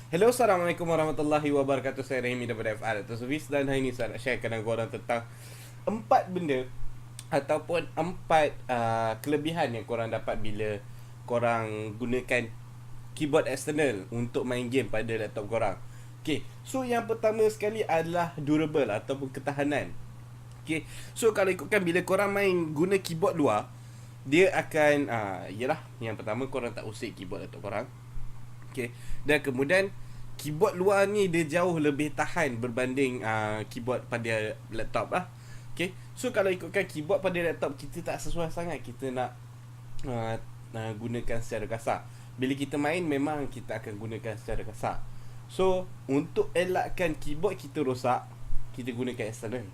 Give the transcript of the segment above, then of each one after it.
Hello, Assalamualaikum warahmatullahi wabarakatuh. Saya Rahimi daripada FR atau Servis, dan hari ini saya nak share dengan korang tentang 4 benda ataupun 4 kelebihan yang korang dapat bila korang gunakan keyboard eksternal untuk main game pada laptop korang. Okay, so yang pertama sekali adalah durable ataupun ketahanan. Okay, so kalau ikutkan bila korang main guna keyboard luar, dia akan yalah, yang pertama korang tak usik keyboard laptop korang. Okay. Dan kemudian keyboard luar ni dia jauh lebih tahan berbanding keyboard pada laptop lah. Okay. So kalau ikutkan keyboard pada laptop, kita tak sesuai sangat kita nak gunakan secara kasar. Bila kita main memang kita akan gunakan secara kasar. So untuk elakkan keyboard kita rosak, kita gunakan external.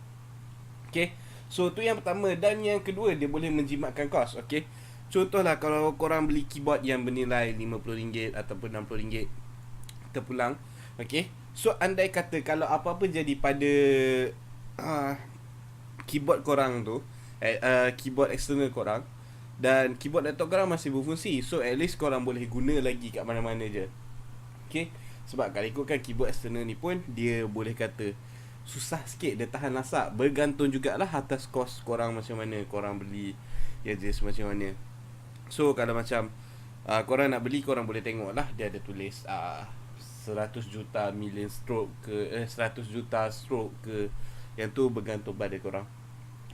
Okay. So tu yang pertama. Dan yang kedua, dia boleh menjimatkan kos. Okay. Contohlah kalau korang beli keyboard yang bernilai RM50 ataupun RM60 terpulang. Okay. So andai kata kalau apa-apa jadi pada keyboard korang tu, keyboard eksternal korang, dan keyboard laptop korang masih berfungsi, so at least korang boleh guna lagi kat mana-mana je. Okay. Sebab kalau ikutkan keyboard eksternal ni pun, dia boleh kata susah sikit, dia tahan lasak. Bergantung jugalah atas kos korang macam mana korang beli gadget macam mana. So kalau macam korang nak beli, korang boleh tengok lah, dia ada tulis 100 juta million stroke ke 100 juta stroke ke. Yang tu bergantung pada korang.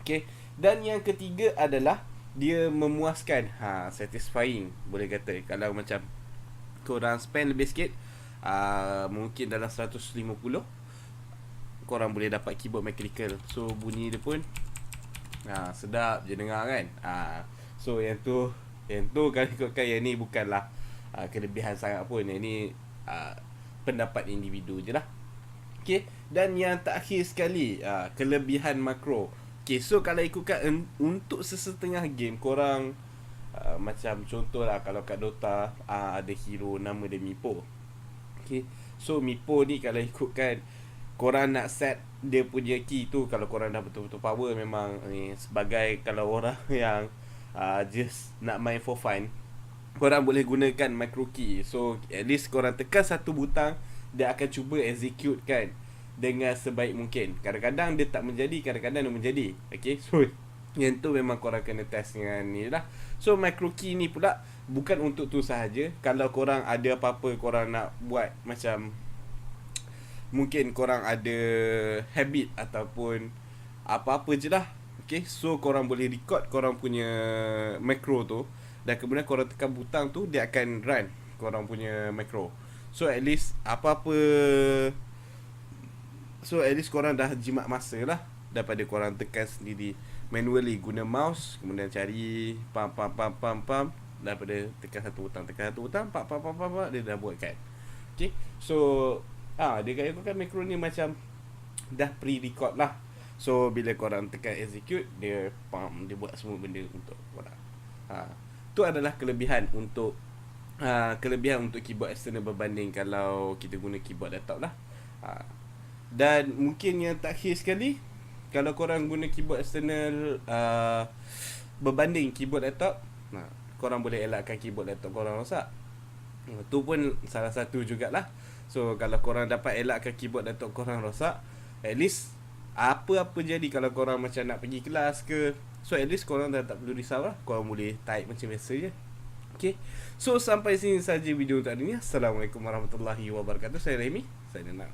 Okay. Dan yang ketiga adalah dia memuaskan, satisfying boleh kata. Kalau macam korang spend lebih sikit, mungkin dalam 150, korang boleh dapat keyboard mechanical. So bunyi dia pun sedap je dengar kan. So yang tu kalau ikutkan, yang ni bukanlah kelebihan sangat pun. Yang ni pendapat individu je lah. Okay. Dan yang terakhir sekali, kelebihan makro. Okay, so kalau ikutkan untuk sesetengah game korang, macam contohlah kalau kat Dota, ada hero nama dia Mipo. Okay. So Mipo ni kalau ikutkan korang nak set dia punya key tu, kalau korang dah betul-betul power, memang ni sebagai kalau orang yang just nak main for fun, korang boleh gunakan micro key. So at least korang tekan satu butang, dia akan cuba execute kan dengan sebaik mungkin. Kadang-kadang dia tak menjadi, kadang-kadang dia menjadi. Okay. So yang tu memang korang kena test dengan ni lah. So micro key ni pula bukan untuk tu sahaja. Kalau korang ada apa-apa korang nak buat, macam mungkin korang ada habit ataupun apa-apa je lah. Okay. So korang boleh record korang punya macro tu, dan kemudian korang tekan butang tu, dia akan run korang punya macro. So at least korang dah jimat masa lah, daripada korang tekan sendiri manually guna mouse, kemudian cari pam, daripada tekan satu butang, pam, dia dah buat kan. Okay. So dia kata macro ni macam dah pre-record lah. So bila korang tekan execute, dia buat semua benda untuk korang. Tu adalah kelebihan untuk keyboard external berbanding kalau kita guna keyboard laptop lah. Dan mungkin yang terakhir sekali, kalau korang guna keyboard external berbanding keyboard laptop, korang boleh elakkan keyboard laptop korang rosak. Tu pun salah satu jugalah. So kalau korang dapat elakkan keyboard laptop korang rosak, at least apa-apa jadi, kalau korang macam nak pergi kelas ke, so at least korang dah tak perlu risau lah, korang boleh type macam biasa je. Okay. So sampai sini saja video untuk hari ni. Assalamualaikum warahmatullahi wabarakatuh. Saya Remy, saya Nana.